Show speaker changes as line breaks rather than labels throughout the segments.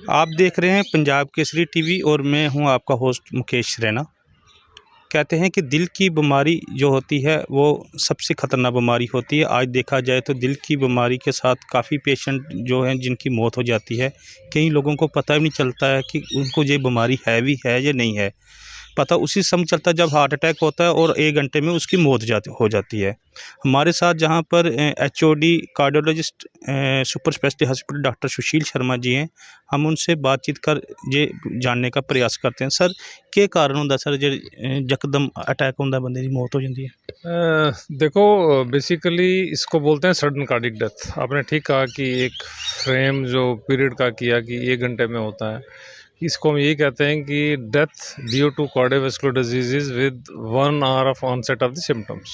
आप देख रहे हैं पंजाब केसरी टीवी और मैं हूं आपका होस्ट मुकेश रैना। कहते हैं कि दिल की बीमारी जो होती है वो सबसे ख़तरनाक बीमारी होती है। आज देखा जाए तो दिल की बीमारी के साथ काफ़ी पेशेंट जो हैं जिनकी मौत हो जाती है। कई लोगों को पता भी नहीं चलता है कि उनको ये बीमारी है भी है या नहीं है। पता उसी समय चलता है जब हार्ट अटैक होता है और 1 घंटे में उसकी मौत हो जाती है। हमारे साथ जहाँ पर HOD cardiologist super speciality hospital doctor Sushil Sharma ji हैं। हम उनसे बातचीत कर ये जानने का प्रयास करते हैं। सर, के कारण होंदा सर जे यकदम अटैक होंदा बंदे दी मौत हो जाती है?
देखो, बेसिकली इसको बोलते हैं सडन कार्डिक डेथ। आपने ठीक कहा कि एक फ्रेम जो पीरियड का किया कि 1 घंटे में होता है, इसको हम यही कहते हैं कि death due to cardiovascular diseases with 1 hour of onset of the symptoms.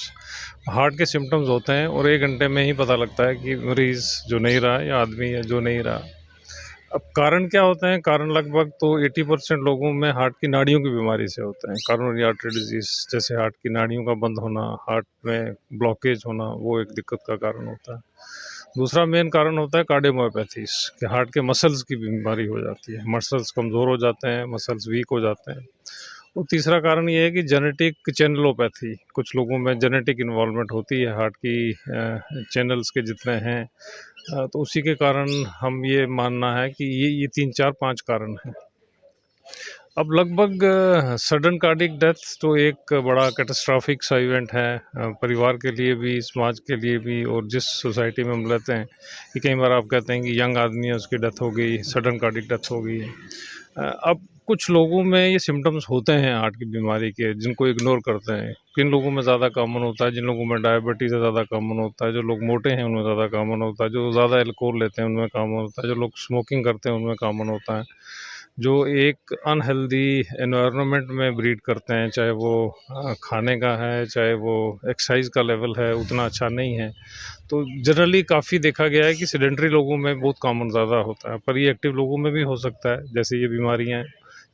Heart के सिम्टम्स होते हैं और 1 घंटे में ही पता लगता है कि मरीज़ जो नहीं रहा या आदमी है जो नहीं रहा। अब कारण क्या होते हैं? कारण लगभग तो 80% लोगों में हार्ट की नाड़ियों की बीमारी से होते हैं। करोनरी आर्टरी डिजीज़, जैसे हार्ट की नाड़ियों का बंद होना, हार्ट में ब्लॉकेज होना, वो एक दिक्कत का कारण होता है। दूसरा मेन कारण होता है कार्डियोमायोपैथीज़, कि हार्ट के मसल्स की बीमारी हो जाती है। मसल्स कमज़ोर हो जाते हैं, मसल्स वीक हो जाते हैं। और तीसरा कारण ये है कि जेनेटिक चैनलोपैथी, कुछ लोगों में जेनेटिक इन्वॉल्वमेंट होती है हार्ट की चैनल्स के जितने हैं। तो उसी के कारण हम ये मानना है कि ये 3, 4, 5 कारण हैं। अब लगभग सडन कार्डिक डेथ तो एक बड़ा कैटास्ट्रॉफिक सा इवेंट है, परिवार के लिए भी, समाज के लिए भी, और जिस सोसाइटी में हम रहते हैं कि कई बार आप कहते हैं कि यंग आदमी है उसकी डेथ हो गई, सडन कार्डिक डेथ हो गई है। अब कुछ लोगों में ये सिम्टम्स होते हैं हार्ट की बीमारी के, जिनको इग्नोर करते हैं। किन लोगों में ज़्यादा कॉमन होता है? जिन लोगों में डायबिटीज़ है ज़्यादा कॉमन होता है, जो लोग मोटे हैं उनमें ज़्यादा कॉमन होता है, जो ज़्यादा अल्कोहल लेते हैं उनमें कॉमन होता है, जो लोग स्मोकिंग करते हैं उनमें कॉमन होता है, जो एक अनहेल्दी एनवायरनमेंट में ब्रीड करते हैं, चाहे वो खाने का है, चाहे वो एक्सरसाइज का लेवल है उतना अच्छा नहीं है। तो जनरली काफ़ी देखा गया है कि सेडेंटरी लोगों में बहुत कॉमन ज़्यादा होता है, पर ये एक्टिव लोगों में भी हो सकता है। जैसे ये बीमारियाँ,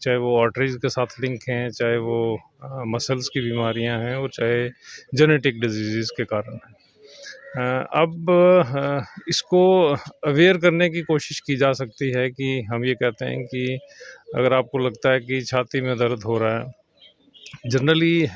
चाहे वो आर्टरीज़ के साथ लिंक हैं, चाहे वो मसल्स की बीमारियाँ हैं, और चाहे जेनेटिक डिजीज़ के कारण हैं। अब इसको अवेयर करने की कोशिश की जा सकती है कि हम ये कहते हैं कि अगर आपको लगता है कि छाती में दर्द हो रहा है, जनरली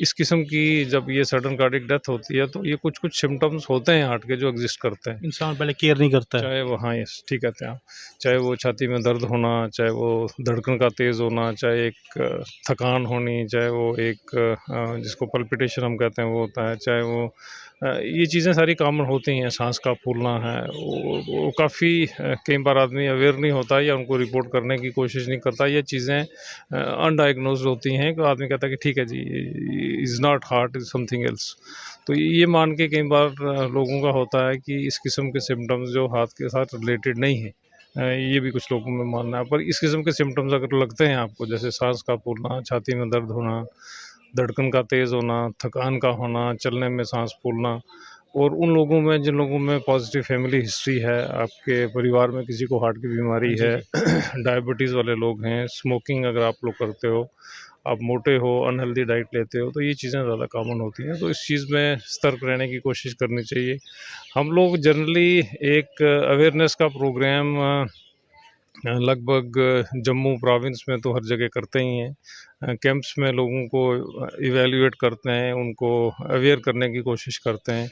इस किस्म की जब ये सडन कार्डिक डेथ होती है तो ये कुछ सिम्टम्स होते हैं हार्ट के जो एग्जिस्ट करते हैं।
इंसान पहले केयर नहीं करता है।
चाहे वो, हाँ, यस, ठीक कहते हैं आप। चाहे वो छाती में दर्द होना, चाहे वो धड़कन का तेज़ होना, चाहे एक थकान होनी, चाहे वो एक जिसको पल्पिटेशन हम कहते हैं वो होता है, चाहे वो ये चीज़ें सारी कॉमन होती हैं। सांस का फूलना है, वो काफ़ी कई बार आदमी अवेयर नहीं होता या उनको रिपोर्ट करने की कोशिश नहीं करता। ये चीज़ें अनडायग्नोज्ड होती हैं, तो आदमी कहता है कि ठीक है जी, is not heart, is something else. तो ये मान के कई बार लोगों का होता है कि इस किस्म के सिम्टम्स जो हार्ट के साथ रिलेटेड नहीं है। ये भी कुछ लोगों में मानना है। पर इस किस्म के सिम्टम्स अगर लगते हैं आपको, जैसे सांस का फूलना, छाती में दर्द होना, धड़कन का तेज़ होना, थकान का होना, चलने में सांस फूलना, और उन लोगों में, जिन लोगों में पॉजिटिव फैमिली हिस्ट्री है, आपके परिवार में किसी को हार्ट की बीमारी
हाँ
है,
जी।
डायबिटीज़ वाले लोग हैं, स्मोकिंग अगर आप लोग करते हो, आप मोटे हो, अनहेल्दी डाइट लेते हो, तो ये चीज़ें ज़्यादा कॉमन होती हैं। तो इस चीज़ में सतर्क रहने की कोशिश करनी चाहिए। हम लोग जनरली एक अवेयरनेस का प्रोग्राम लगभग जम्मू प्रोविंस में तो हर जगह करते ही हैं। कैंप्स में लोगों को इवैल्यूएट करते हैं, उनको अवेयर करने की कोशिश करते हैं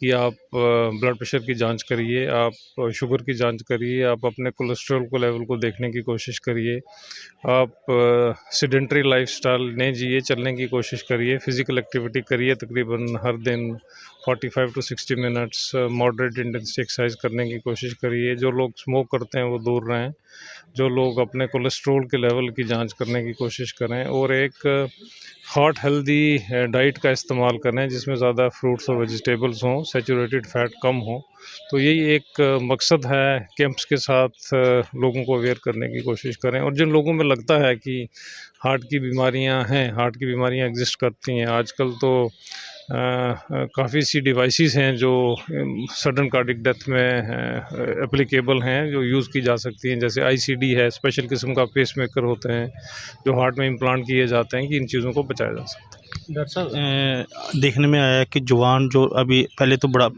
कि आप ब्लड प्रेशर की जांच करिए, आप शुगर की जांच करिए, आप अपने कोलेस्ट्रॉल को लेवल को देखने की कोशिश करिए, आप सेडेंटरी लाइफस्टाइल नहीं जिए, चलने की कोशिश करिए, फिज़िकल एक्टिविटी करिए तकरीबन हर दिन 45 to 60 minutes, moderate intensity exercise करने की कोशिश करिए। जो लोग स्मोक करते हैं वो दूर रहें। जो लोग अपने कोलेस्ट्रॉल के लेवल की जांच करने की कोशिश करें, और एक हार्ट हेल्दी डाइट का इस्तेमाल करें जिसमें ज़्यादा फ्रूट्स और वेजिटेबल्स हों, सैचुरेटेड फैट कम हो। तो यही एक मकसद है कैंप्स के साथ लोगों को अवेयर करने की कोशिश करें। और जिन लोगों में लगता है कि हार्ट की बीमारियां हैं, हार्ट की बीमारियां एग्जिस्ट करती हैं, आजकल तो काफ़ी सी डिवाइसेस हैं जो सडन कार्डिक डेथ में एप्लीकेबल हैं, जो यूज़ की जा सकती हैं। जैसे आईसीडी है, स्पेशल किस्म का पेसमेकर होते हैं जो हार्ट में इम्प्लांट किए जाते हैं कि इन चीज़ों को बचाया जा सकता है।
डॉक्टर साहब देखने में आया है कि जवान जो अभी पहले तो बड़ा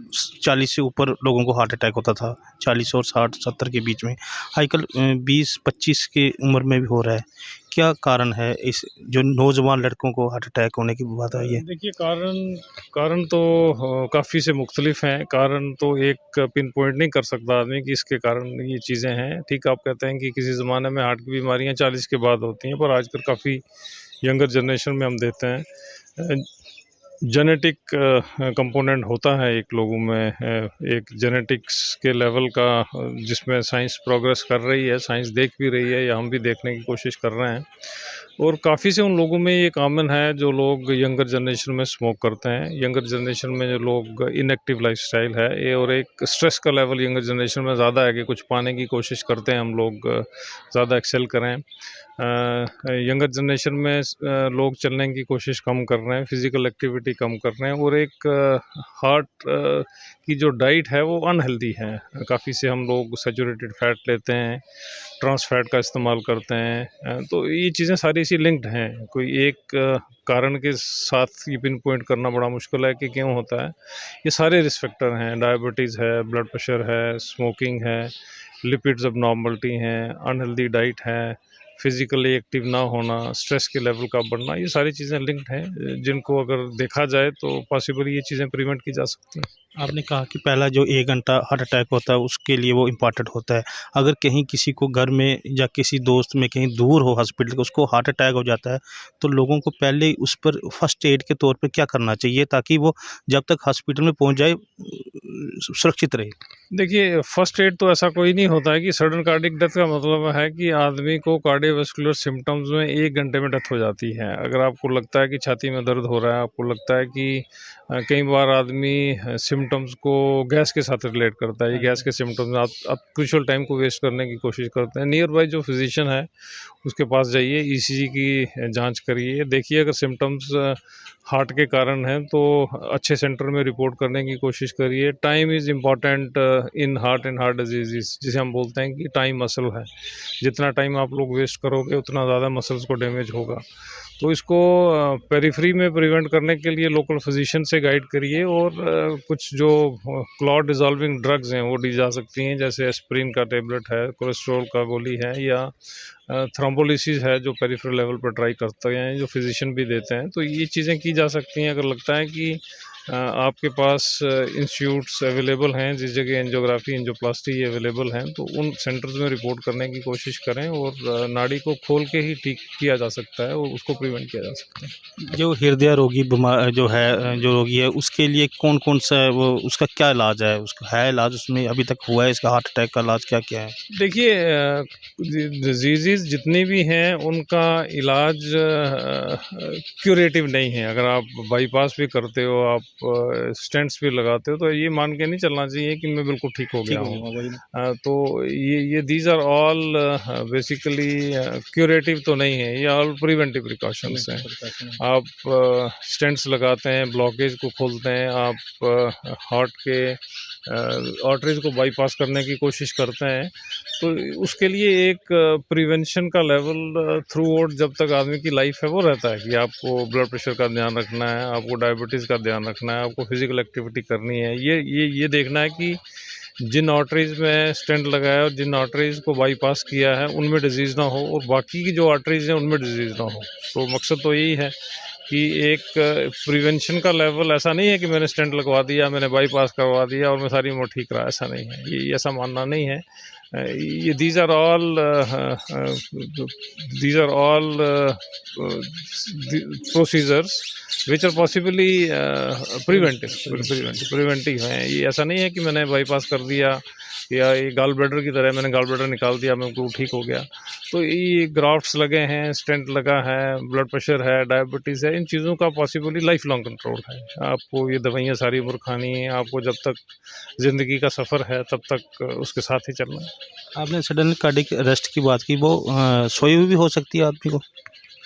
40 से ऊपर लोगों को हार्ट अटैक होता था, 40 और 60-70 के बीच में, आजकल 20-25 की उम्र में भी हो रहा है। क्या कारण है इस जो नौजवान लड़कों को हार्ट अटैक होने की बात आई है?
देखिए, कारण कारण तो काफ़ी से मुख्तलिफ हैं। कारण तो एक पिन पॉइंट नहीं कर सकता आदमी कि इसके कारण ये चीज़ें हैं। ठीक, आप कहते हैं कि किसी ज़माने में हार्ट की बीमारियाँ 40 के बाद होती हैं, पर आजकल काफ़ी यंगर जनरेशन में हम देखते हैं जेनेटिक कंपोनेंट होता है एक लोगों में, एक जेनेटिक्स के लेवल का, जिसमें साइंस प्रोग्रेस कर रही है, साइंस देख भी रही है या हम भी देखने की कोशिश कर रहे हैं। और काफ़ी से उन लोगों में ये कॉमन है जो लोग यंगर जनरेशन में स्मोक करते हैं, यंगर जनरेशन में जो लोग इनएक्टिव लाइफस्टाइल है ये, और एक स्ट्रेस का लेवल यंगर जनरेशन में ज़्यादा है कि कुछ पाने की कोशिश करते हैं हम लोग, ज़्यादा एक्सेल करें। यंगर जनरेशन में लोग चलने की कोशिश कम कर रहे हैं, फिज़िकल एक्टिविटी कम कर रहे हैं, और एक हार्ट की जो डाइट है वो अनहेल्दी है। काफ़ी से हम लोग सैचुरेटेड फैट लेते हैं, ट्रांस फैट का इस्तेमाल करते हैं, तो ये चीज़ें सारी इसी लिंक्ड हैं। कोई एक कारण के साथ ये पिन पॉइंट करना बड़ा मुश्किल है कि क्यों होता है। ये सारे रिस्क फैक्टर हैं, डायबिटीज़ है, ब्लड प्रेशर है, स्मोकिंग है, लिपिड्स अबनॉर्मलिटी हैं, अनहेल्दी डाइट है, फिज़िकली एक्टिव ना होना, स्ट्रेस के लेवल का बढ़ना, ये सारी चीज़ें लिंक्ड हैं, जिनको अगर देखा जाए तो पॉसिबली ये चीज़ें प्रिवेंट की जा सकती हैं।
आपने कहा कि पहला जो 1 घंटा हार्ट अटैक होता है उसके लिए वो इम्पॉर्टेंट होता है। अगर कहीं किसी को घर में या किसी दोस्त में कहीं दूर हो हॉस्पिटल के, उसको हार्ट अटैक हो जाता है, तो लोगों को पहले ही उस पर फर्स्ट एड के तौर पे क्या करना चाहिए ताकि वो जब तक हॉस्पिटल में पहुँच जाए सुरक्षित रहे?
देखिए, फर्स्ट एड तो ऐसा कोई नहीं होता है कि सडन कार्डियक डेथ का मतलब है कि आदमी को कार्डियोवैस्कुलर सिम्पटम्स में 1 घंटे में डेथ हो जाती है। अगर आपको लगता है कि छाती में दर्द हो रहा है, आपको लगता है कि कई बार आदमी सिम्पटम्स को गैस के साथ रिलेट करता है, ये गैस के सिम्पटम्स, आप क्रूशियल टाइम को वेस्ट करने की कोशिश करते हैं। नियर बाय जो फिजिशियन है, उसके पास जाइए, ईसीजी की जाँच करिए, देखिए अगर सिम्पटम्स हार्ट के कारण हैं तो अच्छे सेंटर में रिपोर्ट करने की कोशिश करिए। Time is important in heart and heart disease, जिसे हम बोलते हैं कि टाइम मसल है। जितना टाइम आप लोग वेस्ट करोगे उतना ज़्यादा मसल्स को डैमेज होगा। तो इसको पेरिफेरी में प्रिवेंट करने के लिए लोकल फिजिशियन से गाइड करिए, और कुछ जो क्लॉट डिज़ॉल्विंग ड्रग्स हैं वो दी जा सकती हैं, जैसे एस्पिरिन का टेबलेट है, कोलेस्ट्रॉल का गोली है, या थ्रोम्बोलिसिस है जो पेरिफेरल लेवल पर ट्राई करते हैं, जो फिजिशियन भी देते हैं। तो ये चीज़ें की जा सकती हैं। अगर लगता है कि आपके पास इंस्टीट्यूट्स अवेलेबल हैं, जिस जगह एंजियोग्राफी एंजियोप्लास्टी अवेलेबल हैं, तो उन सेंटर्स में रिपोर्ट करने की कोशिश करें, और नाड़ी को खोल के ही ठीक किया जा सकता है और उसको प्रिवेंट किया जा सकता है।
जो हृदय रोगी जो है जो रोगी है उसके लिए कौन-कौन सा वो उसका क्या इलाज है? उसका है इलाज उसमें अभी तक हुआ है इसका हार्ट अटैक का इलाज क्या-क्या है?
देखिए, डिजीज़ जितनी भी हैं उनका इलाज क्यूरेटिव नहीं है। अगर आप बाईपास भी करते हो, आप स्टेंट्स भी लगाते हो, तो ये मान के नहीं चलना चाहिए कि मैं बिल्कुल ठीक हो गया
ठीक हो
हूँ।
जाएगा वही ना।
तो ये these are all basically curative तो नहीं है, ये ऑल प्रिवेंटिव प्रिकॉशंस हैं। आप स्टेंट्स लगाते हैं, ब्लॉकेज को खोलते हैं, आप हार्ट के आर्टरीज़ को बाईपास करने की कोशिश करते हैं, तो उसके लिए एक प्रिवेंशन का लेवल थ्रू आउट जब तक आदमी की लाइफ है वो रहता है कि आपको ब्लड प्रेशर का ध्यान रखना है, आपको डायबिटीज़ का ध्यान रखना है, आपको फिजिकल एक्टिविटी करनी है। ये देखना है कि जिन आर्टरीज़ में स्टेंट लगाया और जिन आर्टरीज़ को बाईपास किया है उनमें डिजीज़ ना हो, और बाकी की जो आर्टरीज़ हैं उनमें डिजीज़ ना हो। तो मकसद तो यही है कि एक प्रिवेंशन का लेवल ऐसा नहीं है कि मैंने स्टेंट लगवा दिया, मैंने बाईपास करवा दिया और मैं सारी उम्र ठीक रहा, ऐसा नहीं है। ये ऐसा मानना नहीं है। ये these are all procedures which are possibly preventive हैं। ये ऐसा नहीं है कि मैंने बाईपास कर दिया या ये गॉल ब्लैडर की तरह मैंने गॉल ब्लैडर निकाल दिया, मैं बिल्कुल ठीक हो गया। तो ये ग्राफ्ट्स लगे हैं, स्टेंट लगा है, ब्लड प्रेशर है, डायबिटीज़ है, इन चीज़ों का पॉसिबली लाइफ लॉन्ग कंट्रोल है। आपको ये दवाइयाँ सारी उम्र खानी है, आपको जब तक ज़िंदगी का सफ़र है तब तक उसके साथ ही चलना है।
आपने सडन कार्डियक अरेस्ट की बात की, वो सोई हुई भी हो सकती है आदमी को?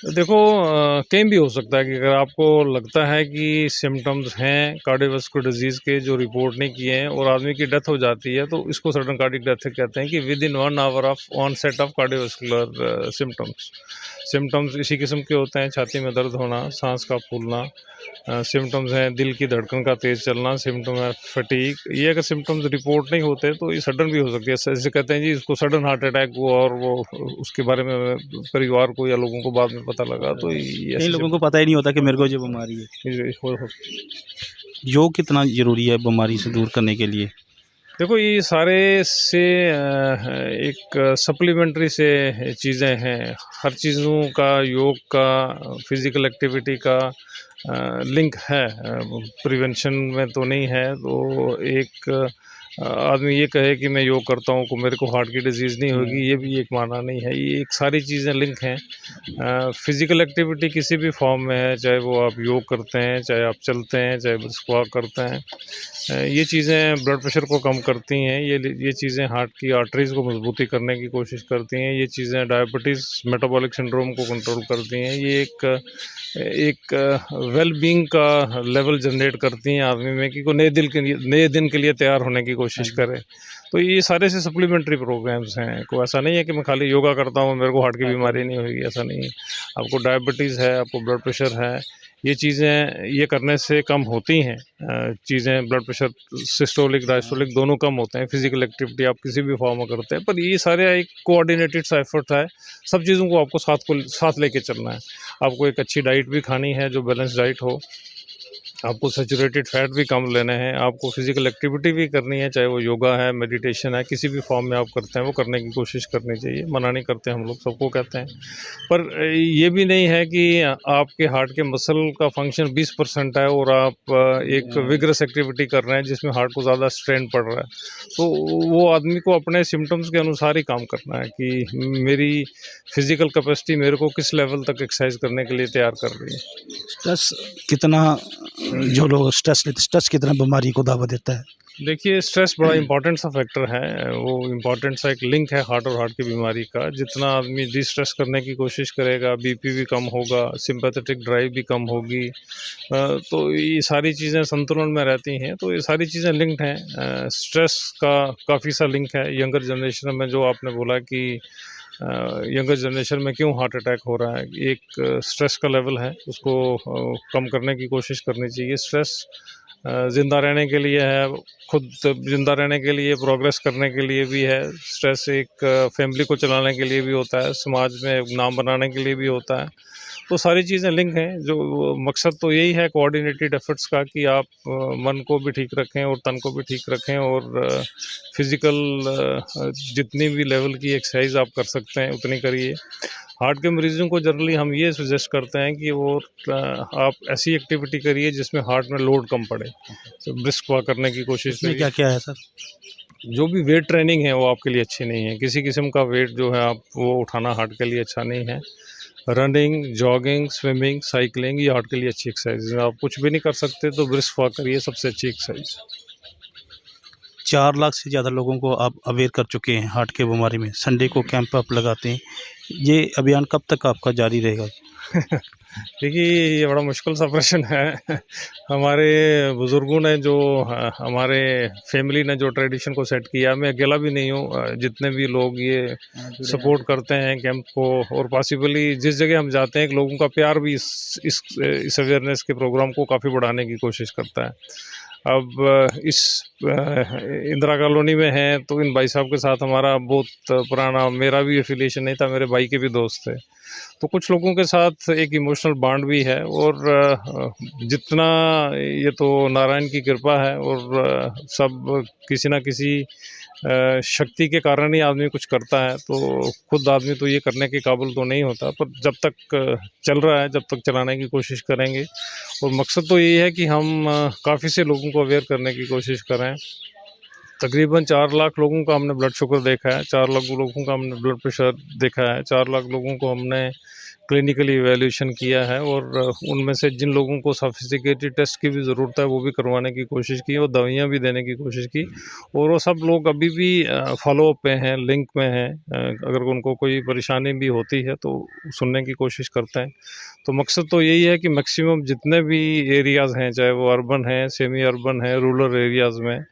देखो कहीं भी हो सकता है कि अगर आपको लगता है कि सिम्टम्स हैं कार्डियोवास्कुलर डिजीज़ के जो रिपोर्ट नहीं किए हैं और आदमी की डेथ हो जाती है, तो इसको सडन कार्डियक डेथ कहते हैं कि within 1 hour of onset of cardiovascular symptoms. Symptoms इसी किस्म के होते हैं, छाती में दर्द होना, सांस का फूलना, सिम्टम्स हैं दिल की धड़कन का तेज़ चलना, सिम्टम है फटीग। ये अगर सिम्टम्स रिपोर्ट नहीं होते तो ये सडन भी हो सकती है। जैसे कहते हैं जी इसको सडन हार्ट अटैक हुआ और वो उसके बारे में परिवार को या लोगों को बाद में पता लगा, तो ये
कई
ऐसे
लोगों को पता ही नहीं होता कि मेरे को ये बीमारी है।
हो।
योग कितना ज़रूरी है बीमारी से दूर करने के लिए?
देखो ये सारे से एक सप्लीमेंट्री से चीज़ें हैं। हर चीज़ों का योग का फिज़िकल एक्टिविटी का लिंक है। प्रिवेंशन में तो नहीं है। तो एक आदमी ये कहे कि मैं योग करता हूँ को मेरे को हार्ट की डिज़ीज़ नहीं होगी, ये भी एक मानना नहीं है। ये एक सारी चीज़ें लिंक हैं। फिज़िकल एक्टिविटी किसी भी फॉर्म में है, चाहे वो आप योग करते हैं, चाहे आप चलते हैं, चाहे ब्रिस्क वॉक करते हैं। ये चीज़ें ब्लड प्रेशर को कम करती हैं, ये चीज़ें हार्ट की आर्टरीज़ को मजबूती करने की कोशिश करती हैं, ये चीज़ें डायबिटीज़ मेटाबॉलिक सिंड्रोम को कंट्रोल करती हैं, ये एक वेल बीइंग का लेवल जनरेट करती हैं आदमी में कि को नए दिन के लिए तैयार होने की कोशिश करे। तो ये सारे से सप्लीमेंट्री प्रोग्राम्स हैं। कोई ऐसा नहीं है कि मैं खाली योगा करता हूँ, मेरे को हार्ट की बीमारी नहीं होगी, ऐसा नहीं है। आपको डायबिटीज़ है, आपको ब्लड प्रेशर है, ये चीज़ें ये करने से कम होती हैं। चीज़ें ब्लड प्रेशर सिस्टोलिक डायस्टोलिक दोनों कम होते हैं। फिज़िकल एक्टिविटी आप किसी भी फॉर्म में करते हैं, पर ये सारे एक कोऑर्डिनेटेड सा एफर्ट है। सब चीज़ों को आपको साथ लेके चलना है। आपको एक अच्छी डाइट भी खानी है जो बैलेंस डाइट हो। आपको सैचुरेटेड फैट भी कम लेने हैं, आपको फिज़िकल एक्टिविटी भी करनी है, चाहे वो योगा है, मेडिटेशन है, किसी भी फॉर्म में आप करते हैं वो करने की कोशिश करनी चाहिए। मना नहीं करते हम लोग, सबको कहते हैं। पर ये भी नहीं है कि आपके हार्ट के मसल का फंक्शन 20% है और आप एक विगरस एक्टिविटी कर रहे हैं जिसमें हार्ट को ज़्यादा स्ट्रेन पड़ रहा है। तो वो आदमी को अपने सिम्पटम्स के अनुसार ही काम करना है कि मेरी फिज़िकल कैपेसिटी मेरे को किस लेवल तक एक्सरसाइज करने के लिए तैयार कर रही है।
स्ट्रेस कितना जो लोग स्ट्रेस लेते स्ट्रेस कितना बीमारी को दावा देता है?
देखिए स्ट्रेस बड़ा इम्पोर्टेंट सा फैक्टर है। वो इम्पोर्टेंट सा एक लिंक है हार्ट और हार्ट की बीमारी का। जितना आदमी डिस्ट्रेस करने की कोशिश करेगा, बीपी भी कम होगा, सिंपैथेटिक ड्राइव भी कम होगी। तो ये सारी चीज़ें संतुलन में रहती हैं, तो ये सारी चीज़ें लिंक्ड हैं। स्ट्रेस का काफ़ी सा लिंक है। यंगर जनरेशन में जो आपने बोला कि यंगर जनरेशन में क्यों हार्ट अटैक हो रहा है, एक स्ट्रेस का लेवल है, उसको कम करने की कोशिश करनी चाहिए। स्ट्रेस ज़िंदा रहने के लिए है, खुद ज़िंदा रहने के लिए, प्रोग्रेस करने के लिए भी है। स्ट्रेस एक फैमिली को चलाने के लिए भी होता है, समाज में नाम बनाने के लिए भी होता है। तो सारी चीज़ें लिंक हैं। जो मकसद तो यही है कोऑर्डिनेटेड एफर्ट्स का कि आप मन को भी ठीक रखें और तन को भी ठीक रखें और फिज़िकल जितनी भी लेवल की एक्सरसाइज आप कर सकते हैं उतनी करिए। हार्ट के मरीज़ों को जनरली हम ये सजेस्ट करते हैं कि वो आप ऐसी एक्टिविटी करिए जिसमें हार्ट में लोड कम पड़े। तो ब्रिस्क वॉक करने की कोशिश
इसमें
करिए।
क्या-क्या है सर?
जो भी वेट ट्रेनिंग है वो आपके लिए अच्छी नहीं है। किसी किस्म का वेट जो है आप वो उठाना हार्ट के लिए अच्छा नहीं है। रनिंग, जॉगिंग, स्विमिंग, साइकिलिंग ये हार्ट के लिए अच्छी एक्सरसाइज है। आप कुछ भी नहीं कर सकते तो ब्रिस्क वॉक करिए, सबसे अच्छी एक्सरसाइज।
4 लाख से ज़्यादा लोगों को आप अवेयर कर चुके हैं हार्ट की बीमारी में। संडे को कैंप आप लगाते हैं। ये अभियान कब तक आपका जारी रहेगा?
देखिए ये बड़ा मुश्किल सा प्रश्न है। हमारे बुज़ुर्गों ने जो हमारे फैमिली ने जो ट्रेडिशन को सेट किया, मैं अकेला भी नहीं हूँ। जितने भी लोग ये सपोर्ट करते हैं कैंप को और पॉसिबली जिस जगह हम जाते हैं लोगों का प्यार भी इस अवेयरनेस के प्रोग्राम को काफ़ी बढ़ाने की कोशिश करता है। अब इस इंदिरा कॉलोनी में हैं तो इन भाई साहब के साथ हमारा बहुत पुराना, मेरा भी एफिलिएशन नहीं था, मेरे भाई के भी दोस्त थे। तो कुछ लोगों के साथ एक इमोशनल बॉन्ड भी है और जितना ये तो नारायण की कृपा है और सब किसी न किसी शक्ति के कारण ही आदमी कुछ करता है। तो खुद आदमी तो ये करने के काबिल तो नहीं होता, पर जब तक चल रहा है, जब तक चलाने की कोशिश करेंगे। और मकसद तो यही है कि हम काफ़ी से लोगों को अवेयर करने की कोशिश करें तकरीबन 4 लाख लोगों का हमने ब्लड शुगर देखा है, 4 लाख लोगों का हमने ब्लड प्रेशर देखा है, 4 लाख लोगों को हमने क्लिनिकली इवैल्यूएशन किया है और उनमें से जिन लोगों को सोफिस्टिकेटेड टेस्ट की भी ज़रूरत है वो भी करवाने की कोशिश की और दवाइयाँ भी देने की कोशिश की और वो सब लोग अभी भी फॉलोअप पे हैं, लिंक में हैं। अगर उनको कोई परेशानी भी होती है तो सुनने की कोशिश करते हैं। तो मकसद तो यही है कि मैक्सिमम जितने भी एरियाज़ हैं, चाहे वो अर्बन है, सेमी अर्बन है, रूरल एरियाज़ में,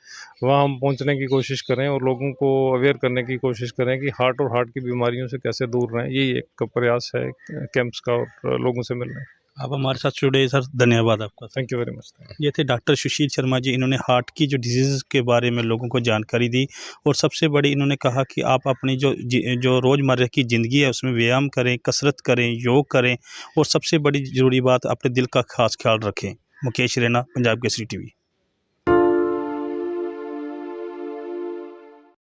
वहाँ हम पहुँचने की कोशिश करें और लोगों को अवेयर करने की कोशिश करें कि हार्ट और हार्ट की बीमारियों से कैसे दूर रहें। यही एक प्रयास है कैंप्स का और लोगों से मिलना।
आप हमारे साथ जुड़े सर, धन्यवाद आपका।
Thank you very much.
ये थे डॉक्टर सुशील शर्मा जी। इन्होंने हार्ट की जो डिजीज़ के बारे में लोगों को जानकारी दी और सबसे बड़ी इन्होंने कहा कि आप अपनी जो रोज़मर्रा की ज़िंदगी है उसमें व्यायाम करें, कसरत करें, योग करें और सबसे बड़ी ज़रूरी बात अपने दिल का खास ख्याल रखें। मुकेश रैना, पंजाब केसरी टीवी।